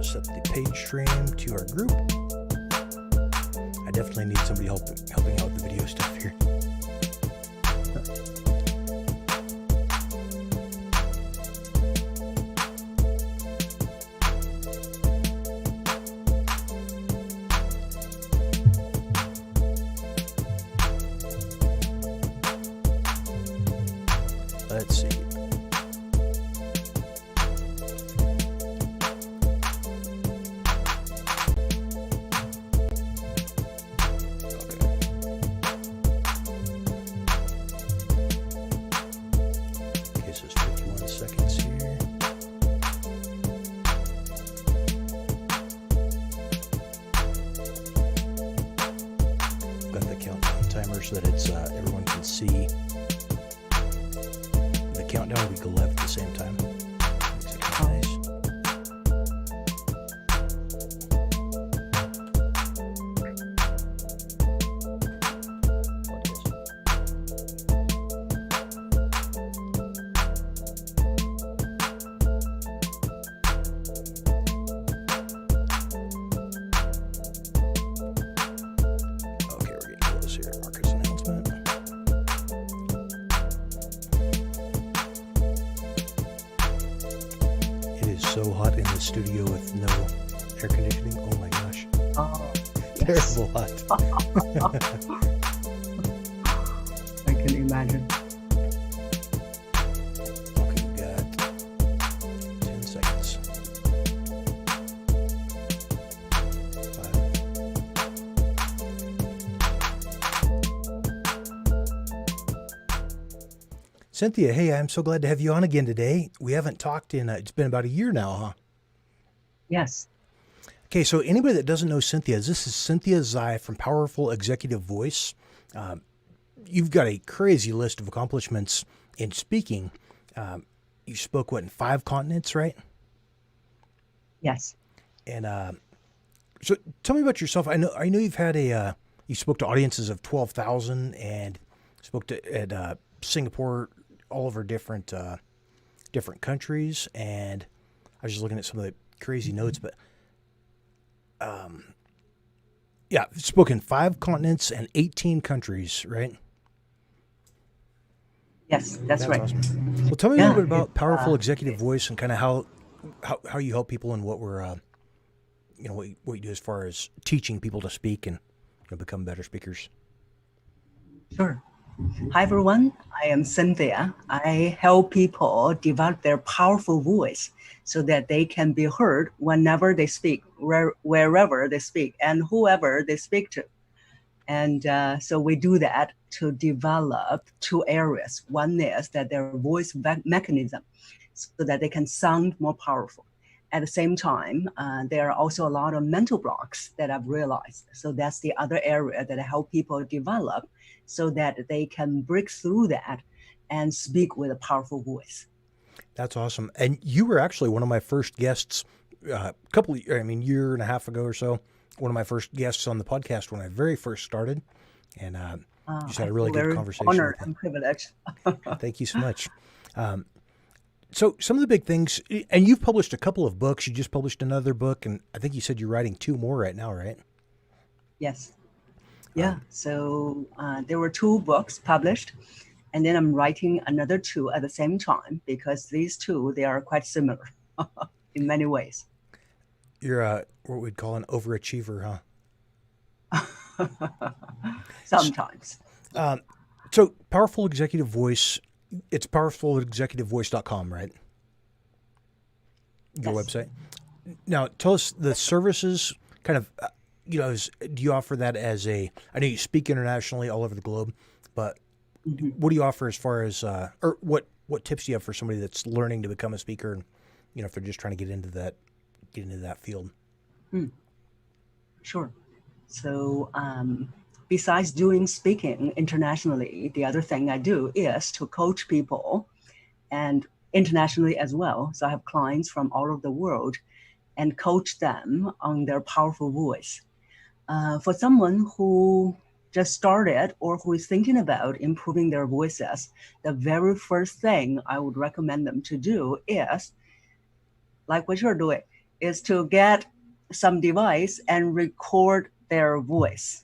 Set the page stream to our group. I definitely need somebody helping out with the video stuff here. Let's see. So that it's everyone can see the countdown. We go left at the same time. Makes it kind of nice. Okay, we're getting close here. Marcus announcement. It is so hot in the studio with no air conditioning. Oh my gosh. Oh, yes. Terrible hot. I can imagine. Okay, we got 10 seconds. 5. Cynthia, hey, I'm so glad to have you on again today. We haven't talked in, it's been about a year now, huh? Yes. Okay, so anybody that doesn't know Cynthia, this is Cynthia Zhai from Powerful Executive Voice. You've got a crazy list of accomplishments in speaking. You spoke, in 5 continents, right? Yes. And so tell me about yourself. I know you've had you spoke to audiences of 12,000 and spoke at Singapore, all over different countries. And I was just looking at some of the crazy notes, but yeah, spoke in 5 continents and 18 countries, right? Yes, that's right. Awesome. Well, tell me a little bit about Powerful Executive Voice and kind of how you help people and what we're, what you do as far as teaching people to speak and become better speakers. Sure. Hi, everyone. I am Cynthia. I help people develop their powerful voice so that they can be heard whenever they speak, wherever they speak, and whoever they speak to. And so we do that to develop 2 areas. One is that their voice mechanism, so that they can sound more powerful. At the same time, there are also a lot of mental blocks that I've realized. So that's the other area that I help people develop so that they can break through that and speak with a powerful voice. That's awesome. And you were actually one of my first guests year and a half ago or so, one of my first guests on the podcast when I very first started. And you just had a really good conversation. Honored and privileged. Thank you so much. So some of the big things, and you've published a couple of books. You just published another book, and I think you said you're writing 2 more right now, right? Yes. Yeah. So there were 2 books published, and then I'm writing another 2 at the same time because these 2, they are quite similar in many ways. You're what we'd call an overachiever, huh? Sometimes. So Powerful Executive Voice, it's powerfulexecutivevoice.com, right? Your Yes. website. Now, tell us the services, kind of, do you offer that as I know you speak internationally all over the globe, but what do you offer as far as, or what tips do you have for somebody that's learning to become a speaker and, if they're just trying to get into that field? Sure. So besides doing speaking internationally, the other thing I do is to coach people and internationally as well. So I have clients from all over the world and coach them on their powerful voice. For someone who just started or who is thinking about improving their voices, the very first thing I would recommend them to do is like what you're doing, is to get some device and record their voice.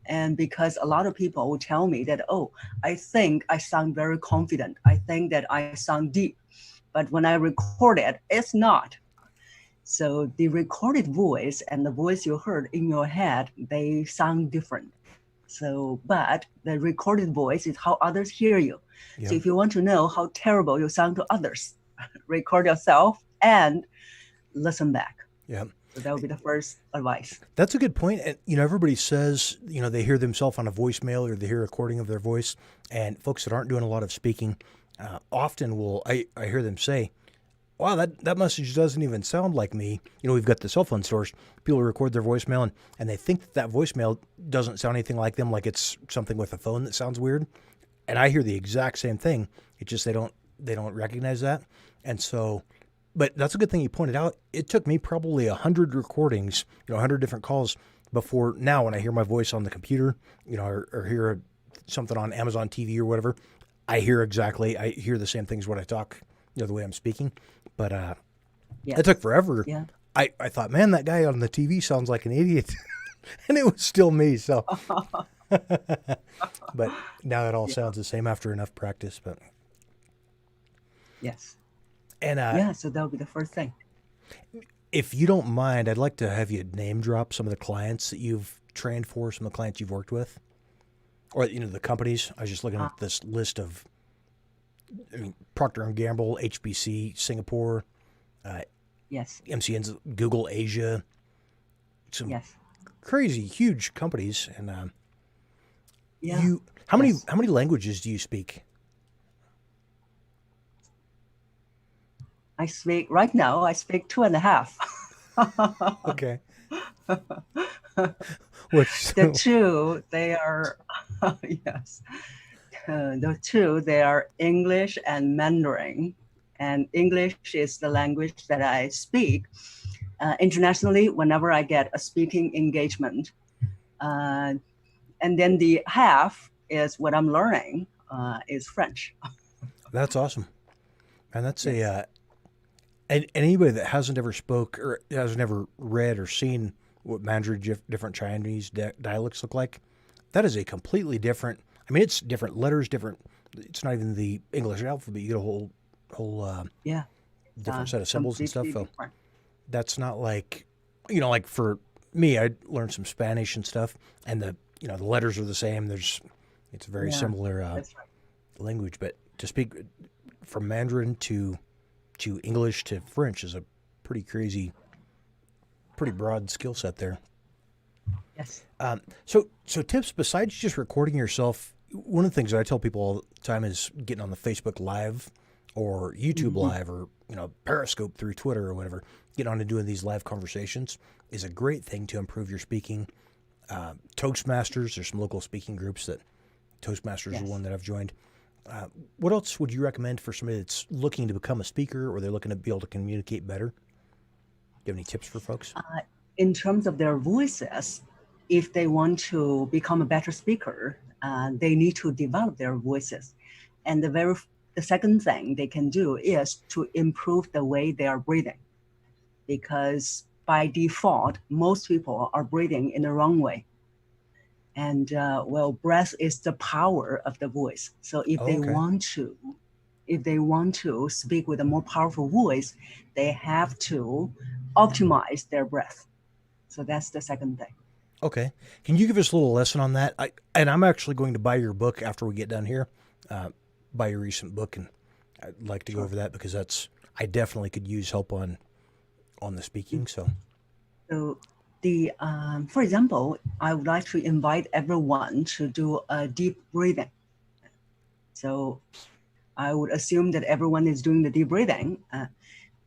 And because a lot of people will tell me that, oh, I think I sound very confident. I think that I sound deep. But when I record it, it's not. So the recorded voice and the voice you heard in your head, they sound different. So, but the recorded voice is how others hear you. Yeah. So if you want to know how terrible you sound to others, record yourself and listen back. Yeah. So that would be the first advice. That's a good point. And, everybody says, they hear themselves on a voicemail or they hear a recording of their voice. And folks that aren't doing a lot of speaking often I hear them say, wow, that message doesn't even sound like me. We've got the cell phone stores. People record their voicemail and they think that voicemail doesn't sound anything like them, like it's something with a phone that sounds weird. And I hear the exact same thing. It's just they don't recognize that. And so... But that's a good thing you pointed out. It took me probably 100 recordings, 100 different calls before now when I hear my voice on the computer, or hear something on Amazon TV or whatever, I hear the same things when I talk, the way I'm speaking. But it took forever. Yeah. I thought, man, that guy on the TV sounds like an idiot. And it was still me. So, but now it all sounds the same after enough practice. But yes. And so that would be the first thing. If you don't mind, I'd like to have you name drop some of the clients that you've trained for, some of the clients you've worked with, or the companies. I was just looking at this list of, Procter & Gamble, HBC, Singapore, yes, MCN's, Google Asia, some crazy huge companies. And how many languages do you speak? I speak 2.5. Okay. The two, they are, yes. The two, they are English and Mandarin. And English is the language that I speak internationally whenever I get a speaking engagement. And then the half is what I'm learning is French. That's awesome. And that's and anybody that hasn't ever spoke or hasn't ever read or seen what Mandarin different Chinese dialects look like, that is a completely different. It's different letters, different. It's not even the English alphabet. You get a whole different set of symbols and stuff. So that's not like like for me, I learned some Spanish and stuff, and the letters are the same. It's a very similar language, but to speak from Mandarin to English to French is a pretty broad skill set there. Yes. So tips besides just recording yourself, one of the things that I tell people all the time is getting on the Facebook Live or YouTube Live or Periscope through Twitter or whatever. Get on and doing these live conversations is a great thing to improve your speaking. Toastmasters, there's some local speaking groups that Toastmasters is one that I've joined. What else would you recommend for somebody that's looking to become a speaker or they're looking to be able to communicate better? Do you have any tips for folks? In terms of their voices, if they want to become a better speaker, they need to develop their voices. And the second thing they can do is to improve the way they are breathing. Because by default, most people are breathing in the wrong way. And breath is the power of the voice. So if they want to speak with a more powerful voice, they have to optimize their breath. So that's the second thing. Okay. Can you give us a little lesson on that? I'm actually going to buy your book after we get done here, buy your recent book, and I'd like to go over that because I definitely could use help on the speaking. So for example, I would like to invite everyone to do a deep breathing. So I would assume that everyone is doing the deep breathing.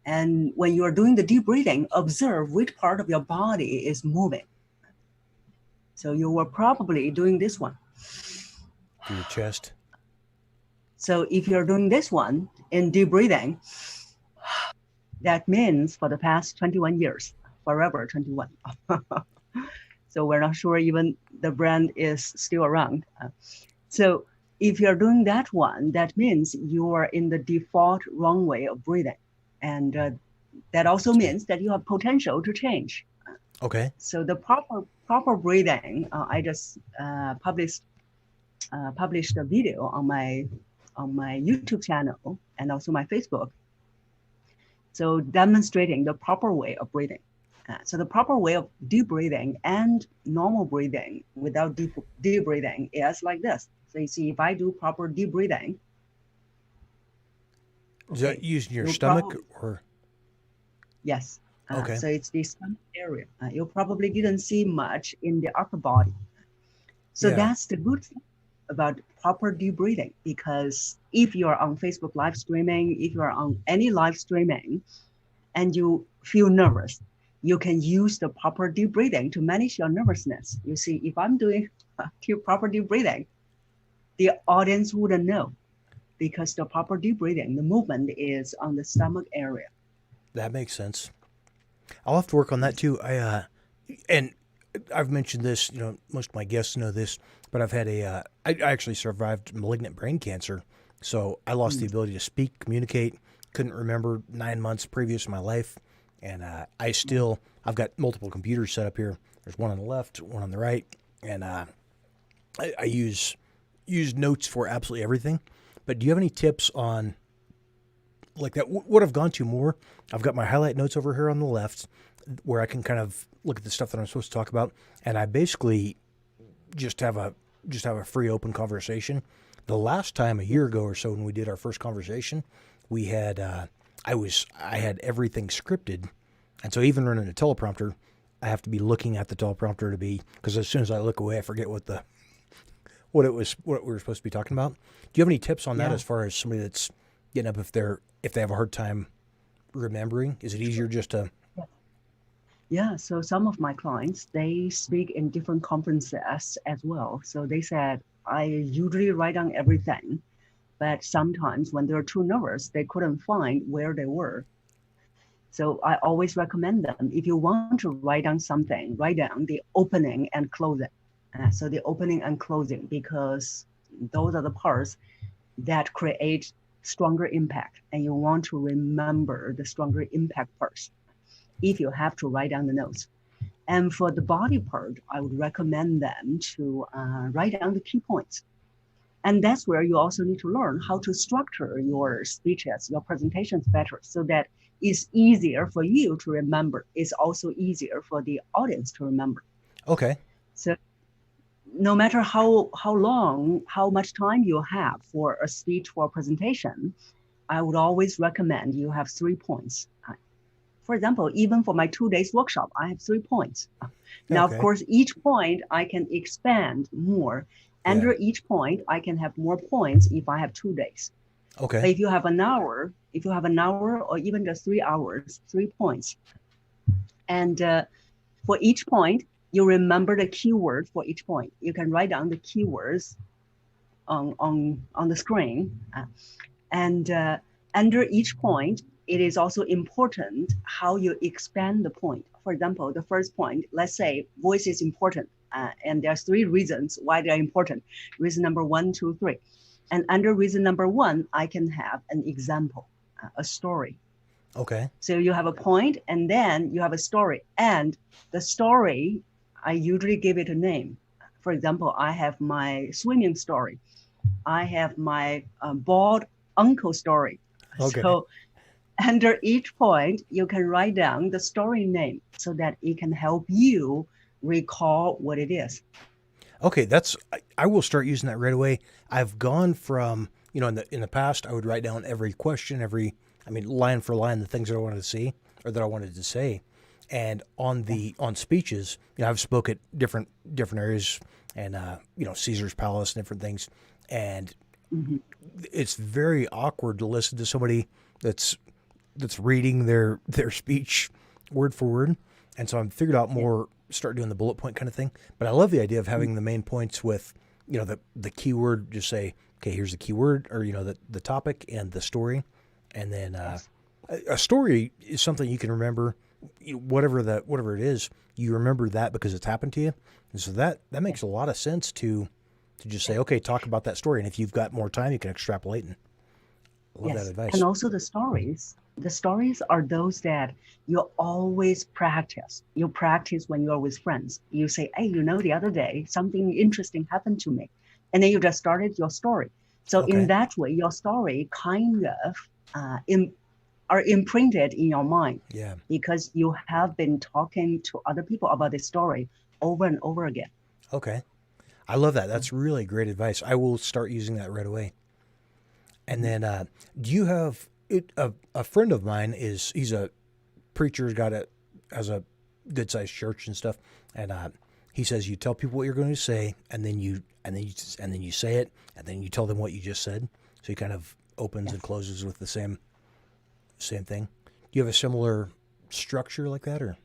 And when you are doing the deep breathing, observe which part of your body is moving. So you were probably doing this one. Your chest. So if you're doing this one in deep breathing, that means for the past 21 years, forever 21. So we're not sure even the brand is still around. So if you're doing that one, that means you are in the default wrong way of breathing. And that also means that you have potential to change. Okay. So the proper breathing, I just published a video on my YouTube channel and also my Facebook. So demonstrating the proper way of breathing. So the proper way of deep breathing and normal breathing without deep breathing is like this. So you see, if I do proper deep breathing. Is that using your stomach or? Yes. Okay. So it's the stomach area. You probably didn't see much in the upper body. So that's the good thing about proper deep breathing, because if you're on Facebook live streaming, if you're on any live streaming and you feel nervous, you can use the proper deep breathing to manage your nervousness. You see, if I'm doing proper deep breathing, the audience wouldn't know, because the proper deep breathing, the movement is on the stomach area. That makes sense. I'll have to work on that too. And I've mentioned this, most of my guests know this, but I've had I actually survived malignant brain cancer. So I lost the ability to speak, communicate, couldn't remember 9 months previous to my life. And I've got multiple computers set up here. There's one on the left, one on the right. And I use notes for absolutely everything. But do you have any tips on like that? What I've gone to more, I've got my highlight notes over here on the left where I can kind of look at the stuff that I'm supposed to talk about. And I basically just have a free open conversation. The last time a year ago or so when we did our first conversation, we had, I had everything scripted. And so even running a teleprompter, I have to be looking at the teleprompter because as soon as I look away, I forget what we were supposed to be talking about. Do you have any tips on that as far as somebody that's getting up if they have a hard time remembering? Is it easier just to? Yeah. So some of my clients, they speak in different conferences as well. So they said, I usually write down everything, but sometimes when they're too nervous, they couldn't find where they were. So I always recommend them, if you want to write down something, write down the opening and closing. So the opening and closing, because those are the parts that create stronger impact, and you want to remember the stronger impact parts if you have to write down the notes. And for the body part, I would recommend them to write down the key points. And that's where you also need to learn how to structure your speeches, your presentations better, so that it's easier for you to remember. It's also easier for the audience to remember. Okay. So no matter how long, how much time you have for a speech or a presentation, I would always recommend you have 3 points. For example, even for my 2 days workshop, I have 3 points. Now, of course, each point I can expand more. Under each point, I can have more points if I have 2 days. Okay. But if you have an hour or even just 3 hours, 3 points. And for each point, you remember the keyword for each point. You can write down the keywords on the screen. And under each point, it is also important how you expand the point. For example, the first point, let's say voice is important. And there's 3 reasons why they're important. Reason number 1, 2, 3. And under reason number 1, I can have an example, a story. Okay. So you have a point and then you have a story. And the story, I usually give it a name. For example, I have my swimming story. I have my bald uncle story. Okay. So under each point, you can write down the story name so that it can help you recall what it is. Okay, I will start using that right away. I've gone from, in the past, I would write down every question, line for line, the things that I wanted to see or that I wanted to say. And on speeches, I've spoke at different areas and, Caesar's Palace and different things. And it's very awkward to listen to somebody that's reading their speech word for word. And so I've figured out more, start doing the bullet point kind of thing. But I love the idea of having the main points with, the keyword, just say, okay, here's the keyword or, the topic and the story. And then a story is something you can remember, whatever it is, you remember that because it's happened to you. And so that makes a lot of sense to just say, okay, talk about that story. And if you've got more time, you can extrapolate. I love that advice. And also the stories. The stories are those that you always practice. You practice when you're with friends. You say, hey, the other day, something interesting happened to me. And then you just started your story. So in that way, your story kind of are imprinted in your mind. Yeah. Because you have been talking to other people about this story over and over again. Okay. I love that. That's really great advice. I will start using that right away. And then, do you have a friend of mine he's a preacher, has a good sized church and stuff. And, he says, you tell people what you're going to say, and then you say it, and then you tell them what you just said. So he kind of opens and closes with the same thing. Do you have a similar structure like that, or?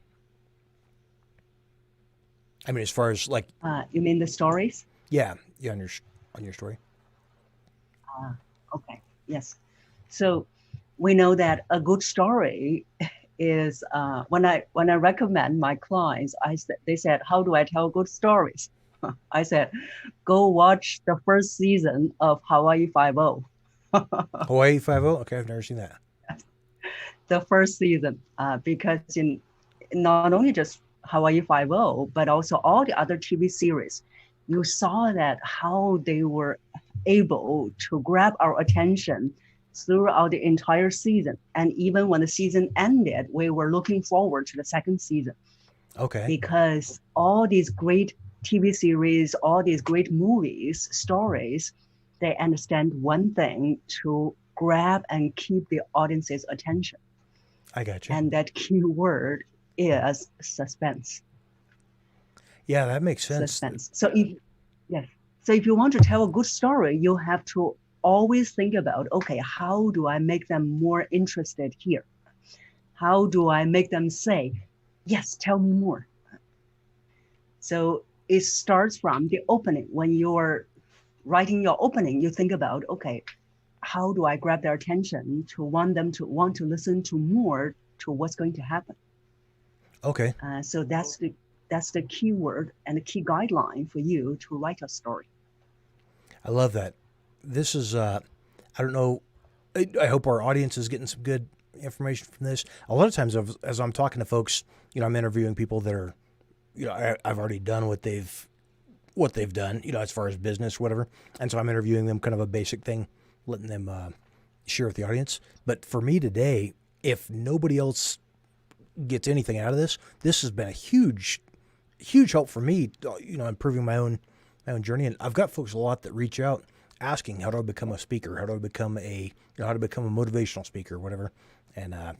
I mean, as far as like, you mean the stories? Yeah, on your story. Okay. Yes. So we know that a good story is when I recommend my clients, they said, how do I tell good stories? I said, go watch the first season of Hawaii Five-0. Hawaii Five-0. Okay, I've never seen that. The first season, because in not only just Hawaii Five-0, but also all the other TV series, you saw that how they were able to grab our attention throughout the entire season. And even when the season ended, we were looking forward to the second season. Okay. Because all these great TV series, all these great movies, stories, they understand one thing: to grab and keep the audience's attention. I got you. And that key word is suspense. Yeah, that makes sense. Suspense. So if you want to tell a good story, you have to always think about, okay, how do I make them more interested here? How do I make them say, yes, tell me more? So it starts from the opening. When you're writing your opening, you think about, okay, how do I grab their attention to want them to want to listen to more to what's going to happen? Okay. So that's the key word and the key guideline for you to write a story. I love that. This is, I don't know, I hope our audience is getting some good information from this. A lot of times as I'm talking to folks, I'm interviewing people that are, I've already done what they've done, as far as business, whatever. And so I'm interviewing them, kind of a basic thing, letting them share with the audience. But for me today, if nobody else gets anything out of this has been a huge help for me, improving my own journey. And I've got folks a lot that reach out asking, how do I become a speaker? How do I become how to become a motivational speaker, whatever. And, I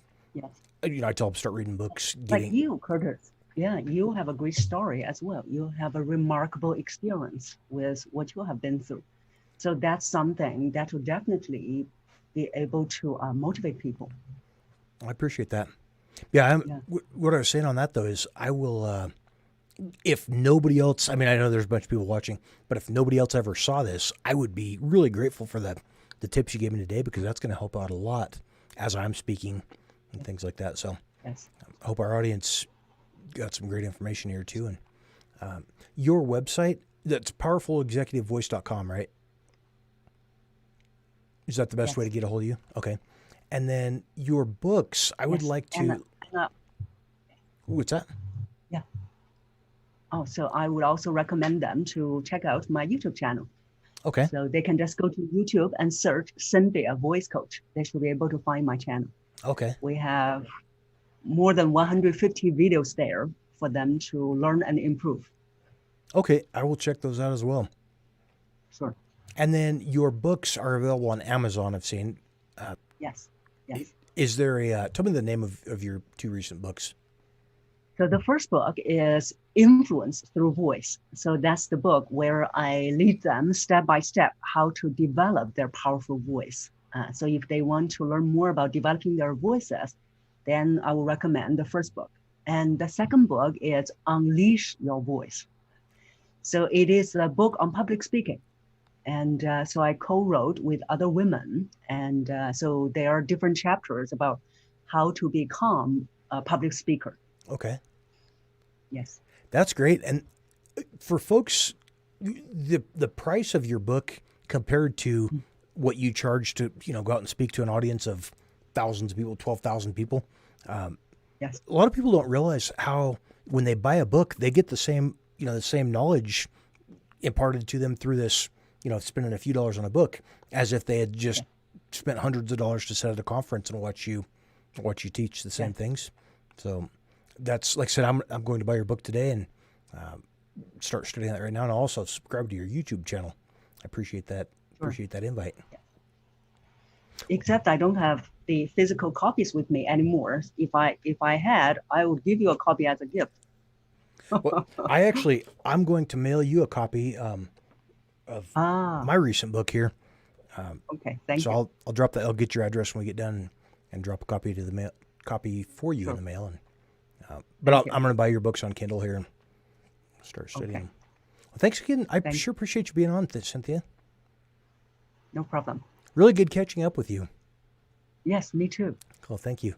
tell them start reading books. Like you, Curtis. Yeah, you have a great story as well. You have a remarkable experience with what you have been through. So that's something that will definitely be able to motivate people. I appreciate that. Yeah, what I was saying on that, though, is I will, if nobody else, I mean, I know there's a bunch of people watching, but if nobody else ever saw this, I would be really grateful for the tips you gave me today, because that's going to help out a lot as I'm speaking and things like that. So I hope our audience got some great information here too. And your website, that's powerfulexecutivevoice.com, right? Is that the best way to get a hold of you? Okay. And then your books, I would like to... What's that? Yeah. Oh, so I would also recommend them to check out my YouTube channel. Okay. So they can just go to YouTube and search Cynthia Voice Coach. They should be able to find my channel. Okay. We have more than 150 videos there for them to learn and improve. Okay. I will check those out as well. Sure. And then your books are available on Amazon, I've seen. Yes. Is there tell me the name of your two recent books. So the first book is Influence Through Voice. So that's the book where I lead them step by step how to develop their powerful voice. So if they want to learn more about developing their voices, then I will recommend the first book. And the second book is Unleash Your Voice. So it is a book on public speaking. And so I co-wrote with other women. And so there are different chapters about how to become a public speaker. Okay. Yes. That's great. And for folks, the price of your book compared to what you charge to, go out and speak to an audience of thousands of people, 12,000 people. Yes. A lot of people don't realize how when they buy a book, they get the same knowledge imparted to them through this, spending a few dollars on a book, as if they had just spent hundreds of dollars to sit at a conference and watch you teach the same things. So that's, like I said, I'm going to buy your book today and start studying that right now, and I'll also subscribe to your YouTube channel. I appreciate that. Sure. Appreciate that invite. Except I don't have the physical copies with me anymore. If I had, I would give you a copy as a gift. Well, I'm going to mail you a copy of my recent book here. Okay, thank you. So I'll drop that. I'll get your address when we get done, and drop a copy to the mail, copy for you in the mail. And but I'm going to buy your books on Kindle here and start studying them. Well, thanks again. I sure appreciate you being on, Cynthia. No problem. Really good catching up with you. Yes, me too. Cool. Thank you.